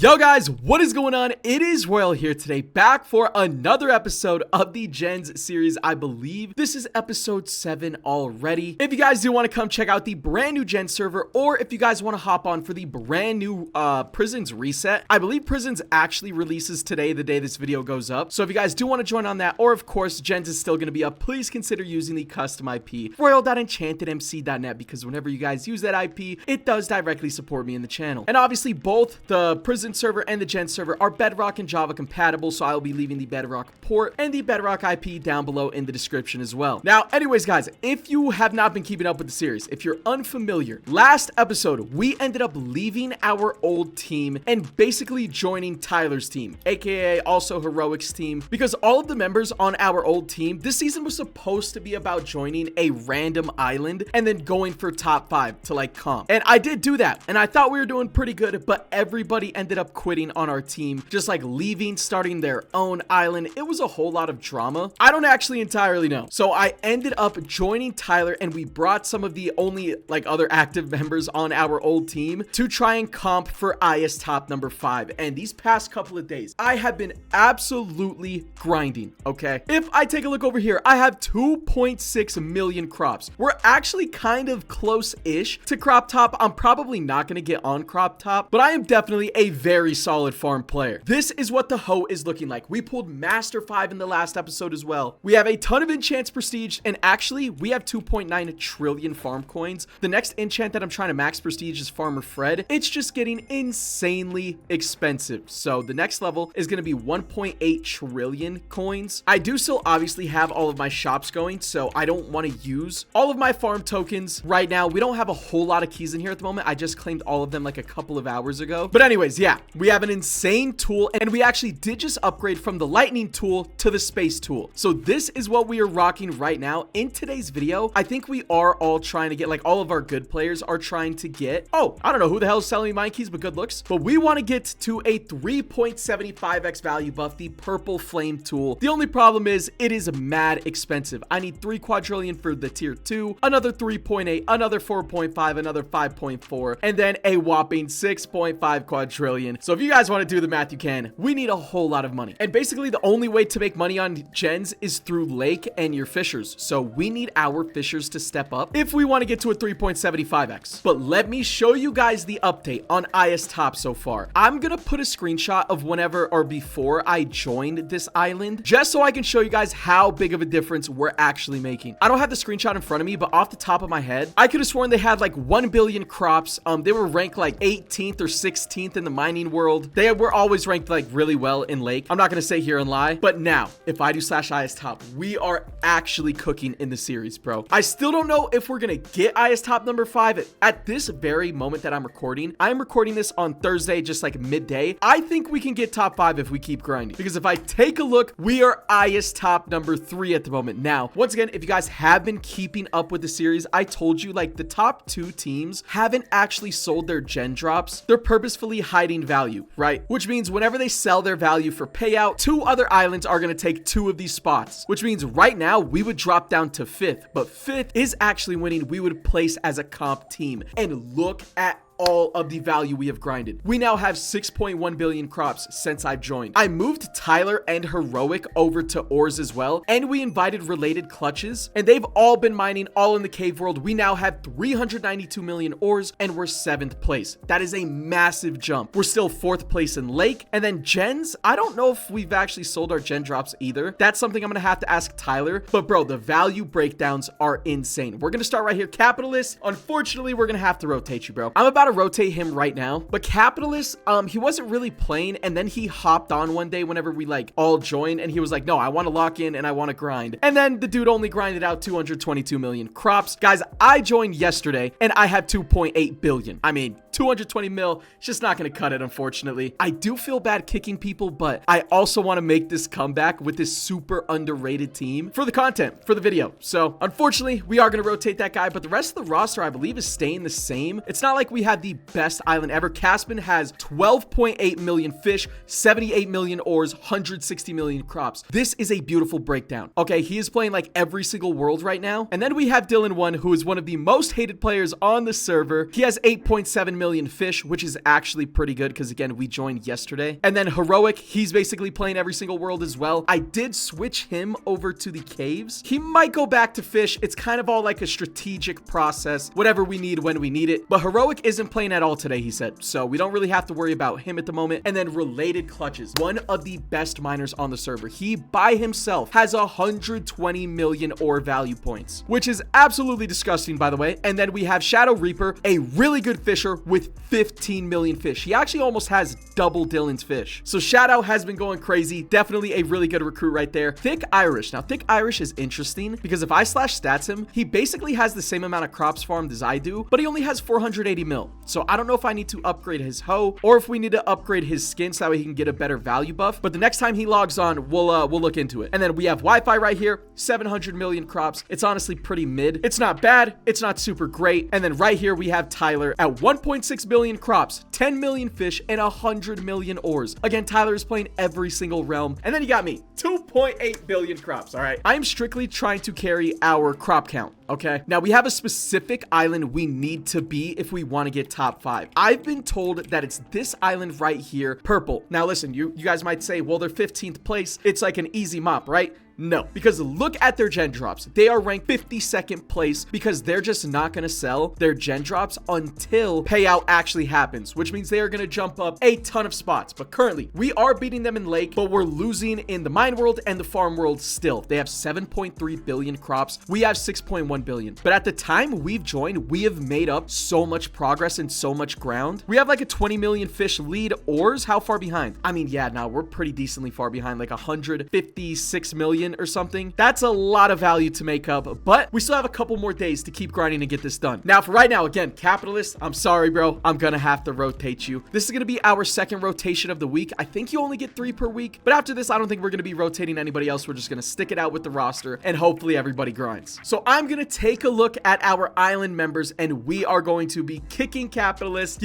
Yo guys, what is going on? It is Royal here today, back for another episode of the Gens series. I believe this is episode 7 already. If you guys do want to come check out the brand new Gens server, or if you guys want to hop on for the brand new Prisons reset, I believe Prisons actually releases today, the day this video goes up. So if you guys do want to join on that, or of course Gens is still going to be up, please consider using the custom IP royal.enchantedmc.net, because whenever you guys use that IP, it does directly support me in the channel. And obviously both the Prison server and the Gens server are Bedrock and Java compatible, so I'll be leaving the Bedrock Port and the Bedrock IP down below in the description as well. Now, anyways guys, if you have not been keeping up with the series, if you're unfamiliar, last episode we ended up leaving our old team and basically joining Tyler's team, aka also Heroic's team, because all of the members on our old team this season was supposed to be about joining a random island and then going for top 5 to like comp. And I did do that, and I thought we were doing pretty good, but everybody ended up quitting on our team, just like leaving, starting their own island. It was a whole lot of drama. I don't actually entirely know. So I ended up joining Tyler, and we brought some of the only like other active members on our old team to try and comp for IS top number 5. And these past couple of days, I have been absolutely grinding, okay? If I take a look over here, I have 2.6 million crops. We're actually kind of close-ish to crop top. I'm probably not going to get on crop top, but I am definitely a very solid farm player. This is what the hoe is looking like. We pulled Master 5 in the last episode as well. We have a ton of enchants prestige, and actually we have 2.9 trillion farm coins. The next enchant that I'm trying to max prestige is Farmer Fred. It's just getting insanely expensive. So the next level is going to be 1.8 trillion coins. I do still obviously have all of my shops going, so I don't want to use all of my farm tokens right now. We don't have a whole lot of keys in here at the moment. I just claimed all of them like a couple of hours ago. But anyways, yeah, we have an insane tool, and we actually did just upgrade from the lightning tool to the space tool. So this is what we are rocking right now. In today's video, I think we are all trying to get, like, all of our good players are trying to get, oh, I don't know who the hell is selling me mine keys, but good looks. But we want to get to a 3.75x value buff, the purple flame tool. The only problem is it is mad expensive. I need 3 quadrillion for the tier 2, another 3.8, another 4.5, another 5.4, and then a whopping 6.5 quadrillion. So if you guys want to do the math, you can. We need a whole lot of money. And basically the only way to make money on gens is through lake and your fishers. So we need our fishers to step up if we want to get to a 3.75x. But let me show you guys the update on IS top so far. I'm going to put a screenshot of whenever or before I joined this island, just so I can show you guys how big of a difference we're actually making. I don't have the screenshot in front of me, but off the top of my head, I could have sworn they had like 1 billion crops. They were ranked like 18th or 16th in the mining world. They were always ranked like really well in lake. I'm not going to sit here and lie, but now if I do /IS top, we are actually cooking in the series, bro. I still don't know if we're going to get IS top number 5 at this very moment that I'm recording. I'm recording this on Thursday, just like midday. I think we can get top 5 if we keep grinding, because if I take a look, we are IS top number 3 at the moment. Now, once again, if you guys have been keeping up with the series, I told you like the top 2 teams haven't actually sold their gen drops. They're purposefully hiding value, right? Which means whenever they sell their value for payout, 2 other islands are going to take 2 of these spots, which means right now we would drop down to 5th, but 5th is actually winning. We would place as a comp team, and look at all of the value we have grinded. We now have 6.1 billion crops since I've joined. I moved Tyler and Heroic over to ores as well, and we invited related clutches, and they've all been mining all in the cave world. We now have 392 million ores, and we're 7th place. That is a massive jump. We're still 4th place in lake, and then gens, I don't know if we've actually sold our gen drops either. That's something I'm gonna have to ask Tyler, but bro, the value breakdowns are insane. We're gonna start right here. Capitalist, unfortunately, we're gonna have to rotate you, bro. I'm about to rotate him right now, but Capitalist, he wasn't really playing, and then he hopped on one day whenever we like all joined, and he was like, no, I want to lock in and I want to grind. And then the dude only grinded out 222 million crops. Guys, I joined yesterday and I have 2.8 billion. I mean, 220 mil, it's just not going to cut it, unfortunately. I do feel bad kicking people, but I also want to make this comeback with this super underrated team for the content, for the video. So unfortunately, we are going to rotate that guy, but the rest of the roster, I believe, is staying the same. It's not like we had the best island ever. Caspian has 12.8 million fish, 78 million ores, 160 million crops. This is a beautiful breakdown. Okay, he is playing like every single world right now. And then we have Dylan1, who is one of the most hated players on the server. He has 8.7 million fish, which is actually pretty good because, again, we joined yesterday. And then Heroic, he's basically playing every single world as well. I did switch him over to the caves. He might go back to fish. It's kind of all like a strategic process, whatever we need when we need it. But Heroic isn't playing at all today, he said. So we don't really have to worry about him at the moment. And then Related Clutches, one of the best miners on the server. He by himself has 120 million ore value points, which is absolutely disgusting, by the way. And then we have Shadow Reaper, a really good fisher with 15 million fish. He actually almost has double Dylan's fish. So Shadow has been going crazy. Definitely a really good recruit right there. Thick Irish. Now, Thick Irish is interesting because if I slash stats him, he basically has the same amount of crops farmed as I do, but he only has 480 mil. So I don't know if I need to upgrade his hoe or if we need to upgrade his skin so that way he can get a better value buff. But the next time he logs on, we'll look into it. And then we have Wi-Fi right here, 700 million crops. It's honestly pretty mid. It's not bad. It's not super great. And then right here we have Tyler at 1.6 billion crops, 10 million fish, and 100 million ores. Again, Tyler is playing every single realm. And then you got me, 2.8 billion crops. All right. I'm strictly trying to carry our crop count. Okay. Now we have a specific island we need to be if we want to get top 5. I've been told that it's this island right here, purple. Now listen, you guys might say, well, they're 15th place. It's like an easy mop, right? No, because look at their gen drops. They are ranked 52nd place because they're just not going to sell their gen drops until payout actually happens, which means they are going to jump up a ton of spots. But currently, we are beating them in lake, but we're losing in the mine world and the farm world still. They have 7.3 billion crops. We have 6.1 billion. But at the time we've joined, we have made up so much progress and so much ground. We have like a 20 million fish lead. Ores, how far behind? I mean, yeah, no, we're pretty decently far behind, like 156 million or something. That's a lot of value to make up, but we still have a couple more days to keep grinding and get this done. Now, for right now, again, Capitalist, I'm sorry, bro. I'm gonna have to rotate you. This is gonna be our second rotation of the week. I think you only get 3 per week, but after this, I don't think we're gonna be rotating anybody else. We're just gonna stick it out with the roster and hopefully everybody grinds. So I'm gonna take a look at our island members and we are going to be kicking Capitalist.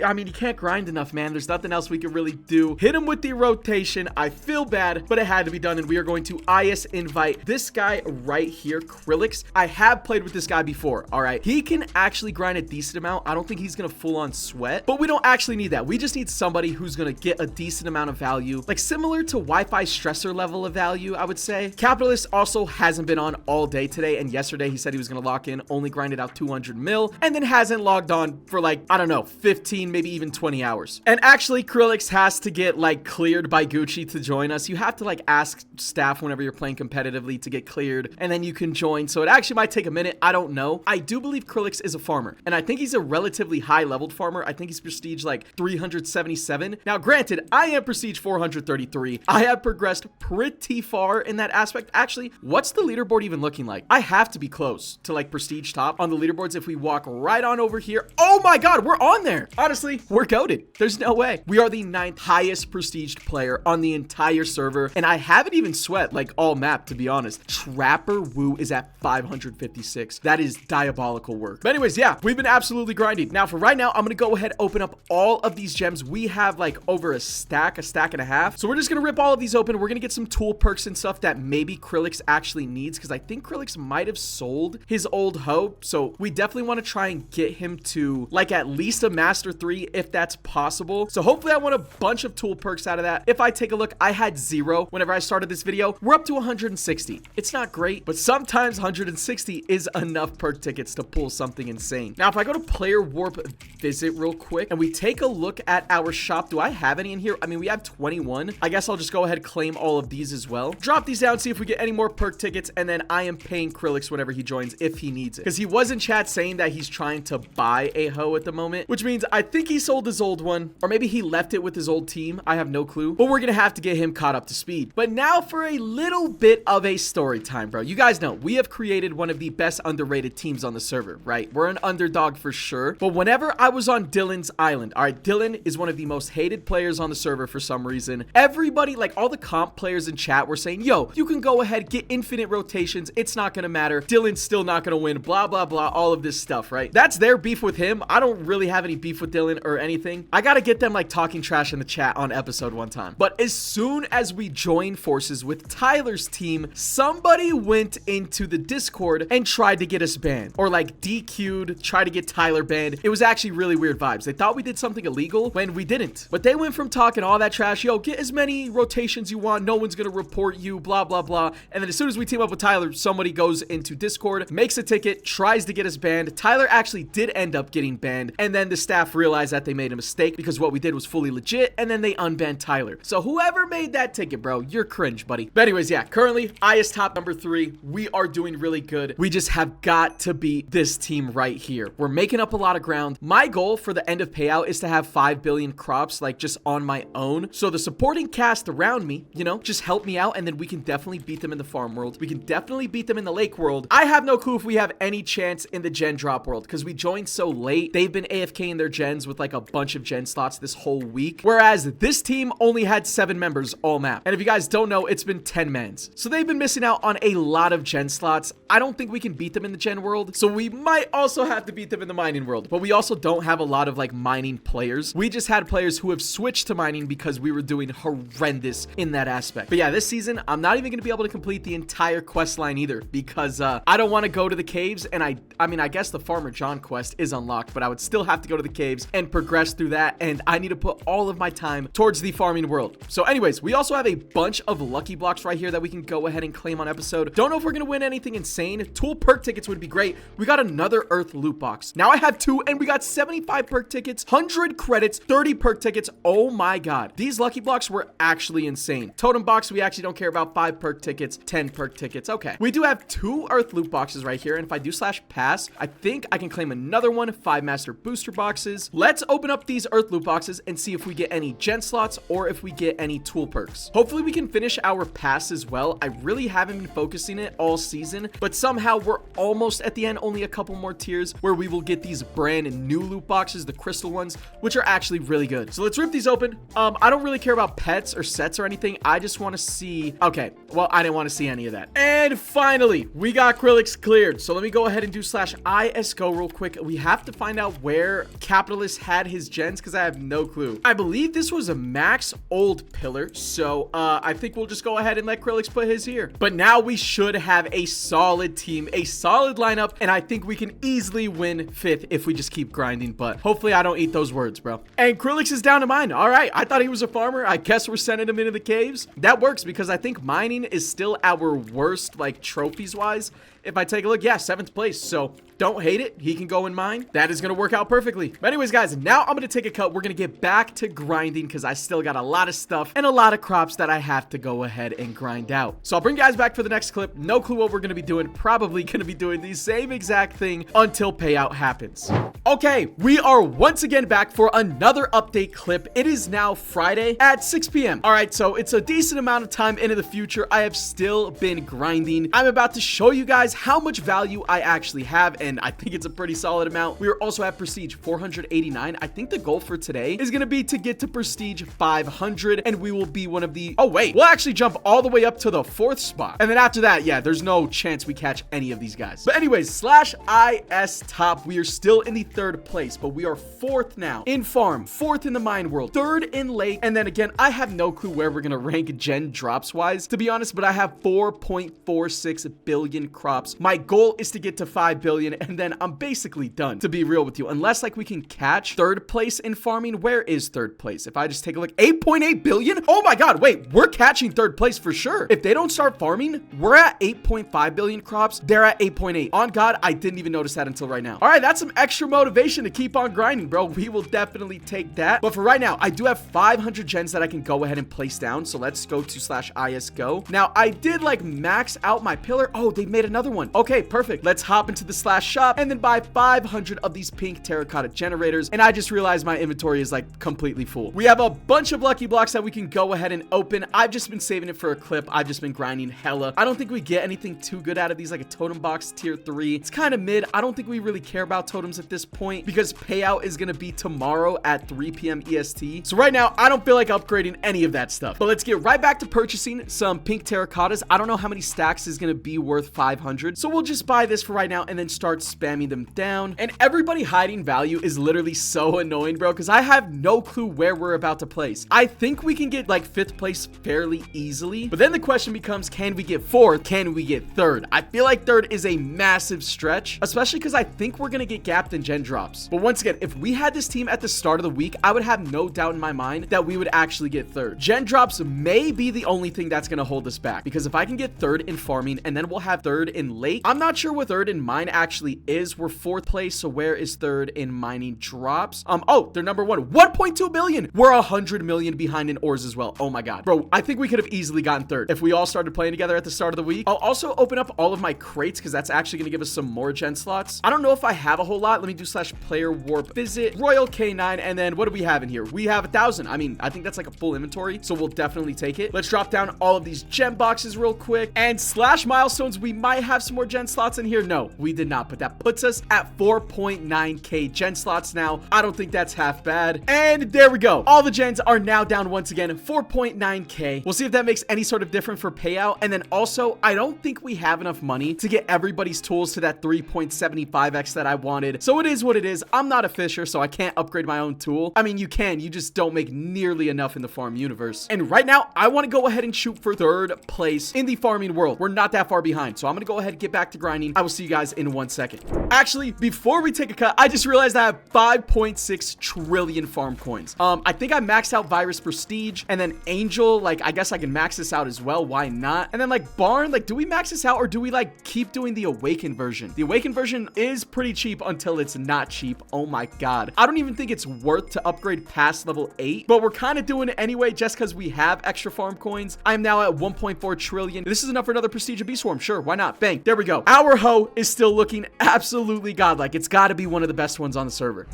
I mean, you can't grind enough, man. There's nothing else we can really do. Hit him with the rotation. I feel bad, but it had to be done, and we are going to IS invite this guy right here, Krillix. I have played with this guy before. All right, he can actually grind a decent amount. I don't think he's gonna full on sweat, but we don't actually need that. We just need somebody who's gonna get a decent amount of value, like similar to Wi-Fi stressor level of value, I would say. Capitalist also hasn't been on all day today, and yesterday he said he was gonna lock in, only grinded out 200 mil, and then hasn't logged on for like, I don't know, 15, maybe even 20 hours. And actually, Krillix has to get like cleared by Gucci to join us. You have to like ask staff whenever you're playing competitively to get cleared, and then you can join. So it actually might take a minute. I don't know. I do believe Krillix is a farmer, and I think he's a relatively high leveled farmer. I think he's prestige like 377. Now, granted, I am prestige 433. I have progressed pretty far in that aspect. Actually, what's the leaderboard even looking like? I have to be close to like prestige top on the leaderboards if we walk right on over here. Oh my God, we're on there. Honestly, we're goated. There's no way. We are the 9th highest prestiged player on the entire server, and I haven't even sweat like all map, to be honest. Trapper Woo is at 556. That is diabolical work. But anyways, yeah, we've been absolutely grinding. Now, for right now, I'm gonna go ahead, open up all of these gems. We have like over a stack and a half. So we're just gonna rip all of these open. We're gonna get some tool perks and stuff that maybe Krillix actually needs, because I think Krillix might have sold his old hoe. So we definitely want to try and get him to like at least a master 3 if that's possible. So hopefully I want a bunch of tool perks out of that. If I take a look, I had 0 whenever I started this video. We're up to 160. It's not great, but sometimes 160 is enough perk tickets to pull something insane. Now, if I go to player warp visit real quick and we take a look at our shop, do I have any in here? I mean, we have 21. I guess I'll just go ahead, claim all of these as well. Drop these down, see if we get any more perk tickets, and then I am paying Krillix whenever he joins if he needs it. Because he was in chat saying that he's trying to buy a hoe at the moment, which means I think he sold his old one, or maybe he left it with his old team. I have no clue, but we're gonna have to get him caught up to speed. But now for a little little bit of a story time, bro. You guys know we have created one of the best underrated teams on the server, right? We're an underdog for sure. But whenever I was on Dylan's island, all right, Dylan is one of the most hated players on the server for some reason. Everybody, like all the comp players in chat were saying, yo, you can go ahead, get infinite rotations. It's not gonna matter. Dylan's still not gonna win, blah, blah, blah, all of this stuff, right? That's their beef with him. I don't really have any beef with Dylan or anything. I gotta get them like talking trash in the chat on episode one time. But as soon as we joined forces with Tyler's team, somebody went into the Discord and tried to get us banned, or like DQ'd, tried to get Tyler banned. It was actually really weird vibes. They thought we did something illegal when we didn't. But they went from talking all that trash, yo, get as many rotations you want, no one's gonna report you, blah, blah, blah. And then as soon as we team up with Tyler, somebody goes into Discord, makes a ticket, tries to get us banned. Tyler actually did end up getting banned, and then the staff realized that they made a mistake because what we did was fully legit, and then they unbanned Tyler. So whoever made that ticket, bro, you're cringe, buddy. But anyways, yeah, currently I is top number 3. We are doing really good. We just have got to beat this team right here. We're making up a lot of ground. My goal for the end of payout is to have 5 billion crops, like just on my own. So the supporting cast around me, you know, just help me out, and then we can definitely beat them in the farm world. We can definitely beat them in the lake world. I have no clue if we have any chance in the gen drop world because we joined so late. They've been AFK in their gens with like a bunch of gen slots this whole week, whereas this team only had 7 members all map. And if you guys don't know, it's been 10 mans. So they've been missing out on a lot of gen slots. I don't think we can beat them in the gen world, so we might also have to beat them in the mining world. But we also don't have a lot of like mining players. We just had players who have switched to mining because we were doing horrendous in that aspect. But yeah, this season, I'm not even going to be able to complete the entire quest line either because I don't want to go to the caves. And I mean, I guess the Farmer John quest is unlocked, but I would still have to go to the caves and progress through that. And I need to put all of my time towards the farming world. So anyways, we also have a bunch of lucky blocks right here that we can go ahead and claim on episode. Don't know if we're going to win anything insane. Tool perk tickets would be great. We got another Earth loot box. Now I have 2 and we got 75 perk tickets, 100 credits, 30 perk tickets. Oh my God. These lucky blocks were actually insane. Totem box, we actually don't care about. 5 perk tickets, 10 perk tickets. Okay. We do have 2 Earth loot boxes right here. And if I do /pass, I think I can claim another one, 5 master booster boxes. Let's open up these Earth loot boxes and see if we get any gen slots or if we get any tool perks. Hopefully we can finish our pass as well. I really haven't been focusing it all season, but somehow we're almost at the end, only a couple more tiers where we will get these brand new loot boxes, the crystal ones, which are actually really good. So let's rip these open. I don't really care about pets or sets or anything. I just want to see, okay, well, I didn't want to see any of that. And finally, we got Acrylics cleared. So let me go ahead and do /ISGO real quick. We have to find out where Capitalist had his gens because I have no clue. I believe this was a max old pillar. So I think we'll just go ahead and let Acrylics put his here. But now we should have a solid team, a solid lineup, and I think we can easily win 5th if we just keep grinding. But hopefully I don't eat those words, bro. And Acrylics is down to mine. All right, I thought he was a farmer. I guess we're sending him into the caves. That works because I think mining is still our worst, like trophies wise. If I take a look, yeah, 7th place. So don't hate it. He can go in mine. That is going to work out perfectly. But anyways, guys, now I'm going to take a cut. We're going to get back to grinding because I still got a lot of stuff and a lot of crops that I have to go ahead and grind out. So I'll bring you guys back for the next clip. No clue what we're going to be doing. Probably going to be doing the same exact thing until payout happens. Okay, we are once again back for another update clip. It is now Friday at 6 p.m. All right, so it's a decent amount of time into the future. I have still been grinding. I'm about to show you guys how much value I actually have, and I think it's a pretty solid amount. We are also at Prestige 489. I think the goal for today is going to be to get to Prestige 500, and we will be one of the... Oh, wait. We'll actually jump all the way up to the 4th spot. And then after that, yeah, there's no chance we catch any of these guys. But anyways, /IS top, we are still in the 3rd place, but we are 4th now in farm, 4th in the mine world, 3rd in lake. And then again, I have no clue where we're going to rank gen drops wise, to be honest, but I have 4.46 billion crops. My goal is to get to 5 billion, and then I'm basically done, to be real with you. Unless like we can catch 3rd place in farming. Where is 3rd place? If I just take a look, 8.8 billion. Oh my God, wait, we're catching 3rd place for sure. If they don't start farming, we're at 8.5 billion crops. They're at 8.8. On God, I didn't even notice that until right now. All right, that's some extra motivation to keep on grinding, bro. We will definitely take that. But for right now, I do have 500 gens that I can go ahead and place down. So let's go to /ISGO. Now, I did like max out my pillar. Oh, they made another one. Okay, perfect. Let's hop into the slash shop and then buy 500 of these pink terracotta generators. And I just realized my inventory is like completely full. We have a bunch of lucky blocks that we can go ahead and open. I've just been saving it for a clip. I've just been grinding hella. I don't think we get anything too good out of these, like a totem box tier 3. It's kind of mid. I don't think we really care about totems at this point because payout is going to be tomorrow at 3 p.m. EST. So right now, I don't feel like upgrading any of that stuff. But let's get right back to purchasing some pink terracottas. I don't know how many stacks is going to be worth 500. So we'll just buy this for right now and then start spamming them down. And everybody hiding value is literally so annoying, bro, because I have no clue where we're about to place. I think we can get like 5th place fairly easily. But then the question becomes, can we get 4th? Can we get 3rd? I feel like 3rd is a massive stretch, especially because I think we're going to get gapped in gen drops. But once again, if we had this team at the start of the week, I would have no doubt in my mind that we would actually get 3rd. Gen drops may be the only thing that's going to hold us back, because if I can get 3rd in farming and then we'll have 3rd in lake, I'm not sure what 3rd in mine actually is. We're 4th place, so where is 3rd in mining drops? Oh, they're number 1. 1.2 billion. We're 100 million behind in ores as well. Oh my god, bro, I think we could have easily gotten 3rd if we all started playing together at the start of the week. I'll also open up all of my crates because that's actually going to give us some more gen slots. I don't know if I have a whole lot. Let me do slash player warp visit royal K9, and then what do we have in here? We have 1,000. I mean, I think that's like a full inventory, so we'll definitely take it. Let's drop down all of these gem boxes real quick, and slash milestones, we might have some more gen slots in here. No, we did not, but that puts us at 4.9k gen slots now. I don't think that's half bad. And there we go. All the gens are now down once again, 4.9k. We'll see if that makes any sort of difference for payout. And then also, I don't think we have enough money to get everybody's tools to that 3.75x that I wanted. So it is what it is. I'm not a fisher, so I can't upgrade my own tool. I mean, you can, you just don't make nearly enough in the farm universe. And right now, I want to go ahead and shoot for 3rd place in the farming world. We're not that far behind, so I'm gonna go ahead and get back to grinding. I will see you guys in 1 second. Actually, before we take a cut, I just realized I have 5.6 trillion farm coins. I think I maxed out virus prestige, and then angel, like, I guess I can max this out as well. Why not? And then like barn, like, do we max this out or do we like keep doing the awakened version? The awakened version is pretty cheap until it's not cheap. Oh my god, I don't even think it's worth to upgrade past level 8, but we're kind of doing it anyway just because we have extra farm coins. I'm now at 1.4 trillion. This is enough for another prestige of bee swarm. Sure, why not? Bang, there we go. Our hoe is still looking absolutely godlike. It's got to be one of the best ones on the server.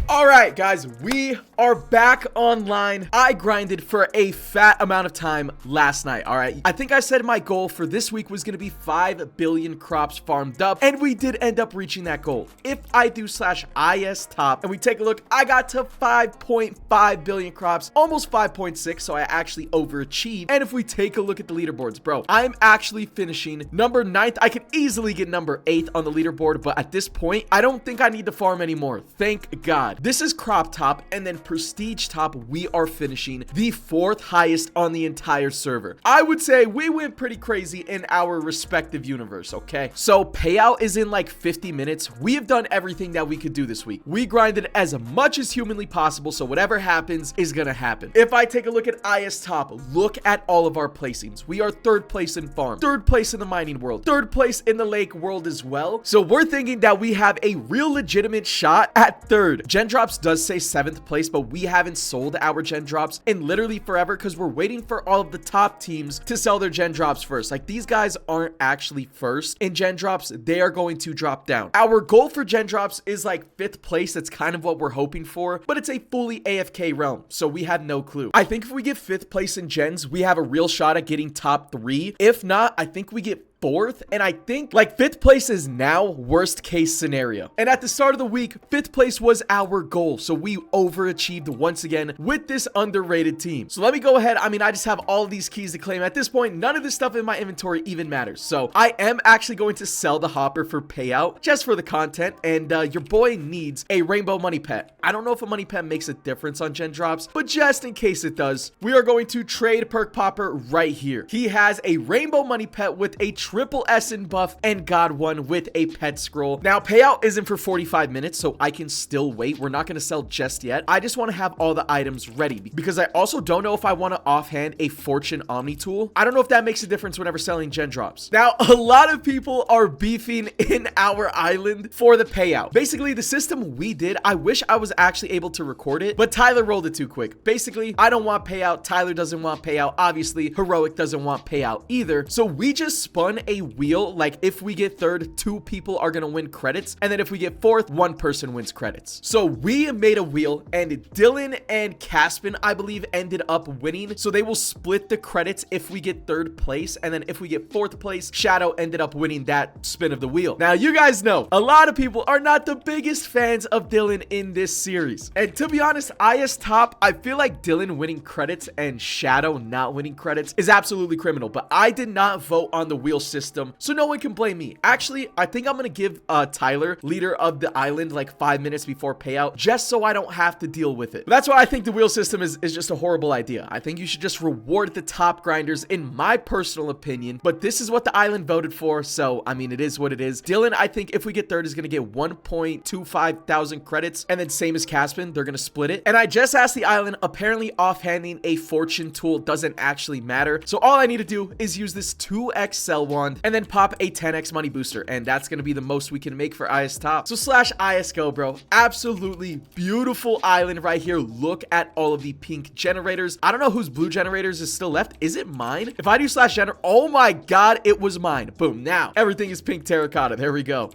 All right, guys, we are back online. I grinded for a fat amount of time last night. All right, I think I said my goal for this week was going to be 5 billion crops farmed up, and we did end up reaching that goal. If I do slash IS top and we take a look, I got to 5.5 billion crops, almost 5.6, so I actually overachieved. And if we take a look at the leaderboards, bro, I'm actually finishing number 9th. I could easily get number 8th on the leaderboard, but at this point, I don't think I need to farm anymore. Thank God. This is crop top, and then prestige top, we are finishing the 4th highest on the entire server. I would say we went pretty crazy in our respective universe, okay? So payout is in like 50 minutes. We have done everything that we could do this week. We grinded as much as humanly possible, so whatever happens is gonna happen. If I take a look at IS top, look at all of our placings. We are 3rd place in farm, 3rd place in the mining world, 3rd place in the lake world as well. So we're thinking that we have a real legitimate shot at 3rd. Gen drops does say 7th place, but we haven't sold our gen drops in literally forever because we're waiting for all of the top teams to sell their gen drops first. Like, these guys aren't actually first in gen drops. They are going to drop down. Our goal for gen drops is like 5th place. That's kind of what we're hoping for, but it's a fully AFK realm, so we have no clue. I think if we get 5th place in gens, we have a real shot at getting top 3. If not, I think we get 4th, and I think like 5th place is now worst case scenario. And at the start of the week, 5th place was our goal, so we overachieved once again with this underrated team. So let me go ahead. I mean, I just have all of these keys to claim. At this point, none of this stuff in my inventory even matters. So I am actually going to sell the hopper for payout just for the content, and your boy needs a rainbow money pet. I don't know if a money pet makes a difference on gen drops, but just in case it does, we are going to trade perk popper right here. He has a rainbow money pet with a triple SN buff and God one with a pet scroll. Now payout isn't for 45 minutes, so I can still wait. We're not going to sell just yet. I just want to have all the items ready because I also don't know if I want to offhand a fortune omni tool. I don't know if that makes a difference whenever selling gen drops. Now a lot of people are beefing in our island for the payout. Basically the system we did, I wish I was actually able to record it, but Tyler rolled it too quick. Basically, I don't want payout, Tyler doesn't want payout, obviously Heroic doesn't want payout either, so we just spun a wheel, like if we get third, 2 people are gonna win credits, and then if we get fourth, 1 person wins credits. So we made a wheel, and Dylan and Caspin, I believe, ended up winning. So they will split the credits if we get third place, and then if we get fourth place, Shadow ended up winning that spin of the wheel. Now, you guys know a lot of people are not the biggest fans of Dylan in this series, and to be honest, IS top, I feel like Dylan winning credits and Shadow not winning credits is absolutely criminal, but I did not vote on the wheel system, so no one can blame me. Actually, I think I'm gonna give Tyler leader of the island like 5 minutes before payout, just so I don't have to deal with it. But that's why I think the wheel system is just a horrible idea. I think you should just reward the top grinders, in my personal opinion, but this is what the island voted for, so I mean, it is what it is. Dylan, I think if we get third, is gonna get 1.25 thousand credits, and then same as Caspin, they're gonna split it. And I just asked the island, apparently offhanding a fortune tool doesn't actually matter, so all I need to do is use this 2x sell wand and then pop a 10x money booster, and that's gonna be the most we can make for IS top. So slash IS go, bro. Absolutely beautiful island right here. Look at all of the pink generators. I don't know whose blue generators is still left. Is it mine? If I do slash gener, oh my god, it was mine. Boom. Now everything is pink terracotta. There we go.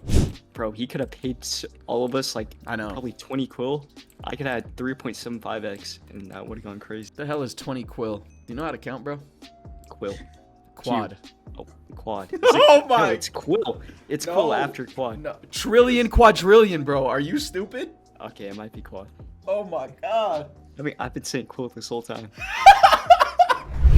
Bro, he could have paid all of us like, I know, probably 20 quill. I could have had 3.75x, and that would have gone crazy. The hell is 20 quill? Do you know how to count, bro? Quill. Quad. Oh, quad. Oh my. No, it's quill. It's quill after quad. No. Trillion, quadrillion, bro. Are you stupid? Okay, it might be quad. Oh my god. I mean, I've been saying quill this whole time.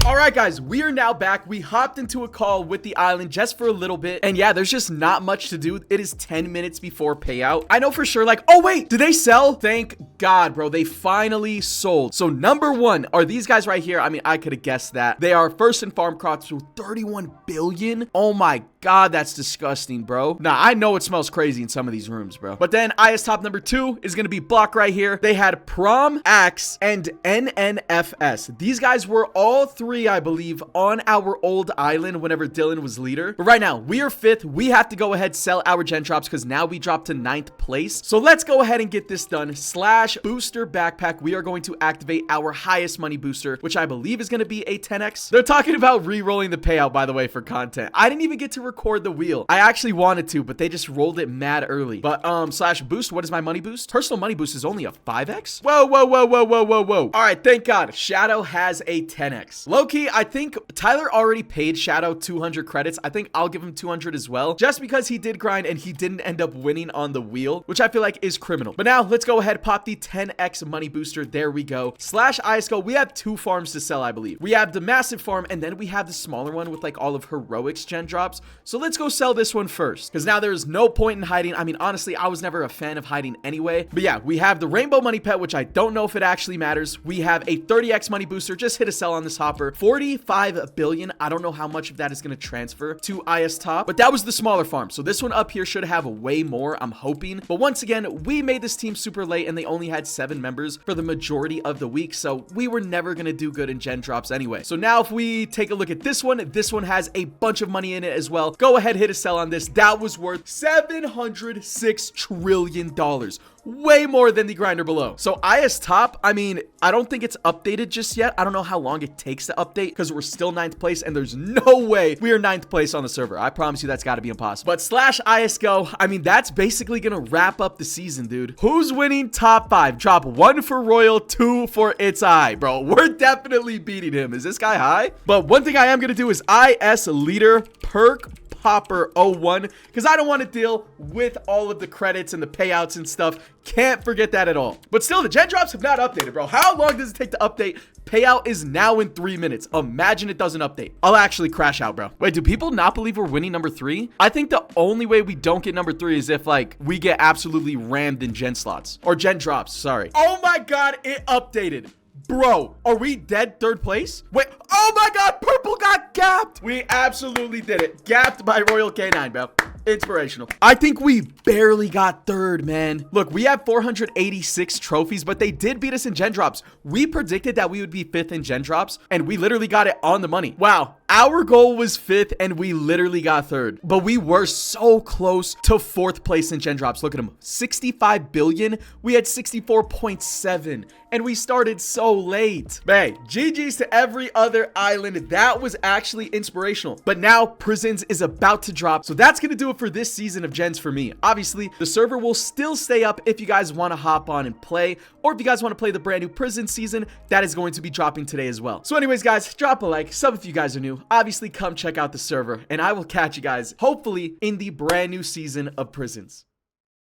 All right, guys, we are now back. We hopped into a call with the island just for a little bit. And yeah, there's just not much to do. It is 10 minutes before payout. I know for sure, like, oh, wait, did they sell? Thank God, bro. They finally sold. So number one are these guys right here. I mean, I could have guessed that. They are first in farm crops with 31 billion. Oh my God, that's disgusting, bro. Nah, I know it smells crazy in some of these rooms, bro. But then IS top number 2 is going to be Block right here. They had Prom, Axe, and NNFS. These guys were all 3, I believe, on our old island whenever Dylan was leader. But right now, we are 5th. We have to go ahead, sell our gen drops because now we dropped to 9th place. So let's go ahead and get this done. Slash booster backpack. We are going to activate our highest money booster, which I believe is going to be a 10x. They're talking about re-rolling the payout, by the way, for content. I didn't even get to record the wheel. I actually wanted to, but they just rolled it mad early. But slash boost, what is my money boost? Personal money boost is only a 5x. Whoa, whoa, whoa, whoa, whoa, whoa, whoa. All right, thank God. Shadow has a 10x. Low-key, I think Tyler already paid Shadow 200 credits. I think I'll give him 200 as well, just because he did grind and he didn't end up winning on the wheel, which I feel like is criminal. But now let's go ahead, pop the 10x money booster. There we go. Slash ISCO, we have 2 farms to sell, I believe. We have the massive farm, and then we have the smaller one with like all of heroics gen drops. So let's go sell this one first, because now there's no point in hiding. I mean, honestly, I was never a fan of hiding anyway. But yeah, we have the rainbow money pet, which I don't know if it actually matters. We have a 30x money booster. Just hit a sell on this hopper. 45 billion. I don't know how much of that is going to transfer to IS top, but that was the smaller farm. So this one up here should have way more, I'm hoping. But once again, we made this team super late and they only had 7 members for the majority of the week. So we were never going to do good in gen drops anyway. So now if we take a look at this one has a bunch of money in it as well. Go ahead, hit a sell on this. That was worth $706 trillion. Way more than the grinder below. So IS top, I mean, I don't think it's updated just yet. I don't know how long it takes to update because we're still 9th place and there's no way we are 9th place on the server. I promise you that's got to be impossible. But slash ISGO, I mean, that's basically going to wrap up the season, dude. Who's winning top 5? Drop 1 for Royal, 2 for It's I, bro. We're definitely beating him. Is this guy high? But one thing I am going to do is IS leader perk Popper 01, because I don't want to deal with all of the credits and the payouts and stuff. Can't forget that at all. But still, the gen drops have not updated, bro. How long does it take to update? Payout is now in 3 minutes. Imagine it doesn't update. I'll actually crash out, bro. Wait, do people not believe we're winning number 3? I think the only way we don't get number 3 is if like we get absolutely rammed in gen slots or gen drops. Sorry. Oh my God, it updated. Bro, are we dead 3rd place? Wait, oh my God, purple got gapped. We absolutely did it. Gapped by Royal K9, bro. Inspirational. I think we barely got 3rd, man. Look, we have 486 trophies, but they did beat us in gen drops. We predicted that we would be 5th in gen drops, and we literally got it on the money. Wow. Our goal was 5th, and we literally got 3rd. But we were so close to 4th place in gen drops. Look at them. 65 billion. We had 64.7. And we started so late. Hey, GG's to every other island. That was actually inspirational. But now Prisons is about to drop. So that's going to do it for this season of Gens for me. Obviously, the server will still stay up if you guys want to hop on and play. Or if you guys want to play the brand new Prison season, that is going to be dropping today as well. So anyways, guys, drop a like, sub if you guys are new. Obviously, come check out the server. And I will catch you guys, hopefully, in the brand new season of Prisons.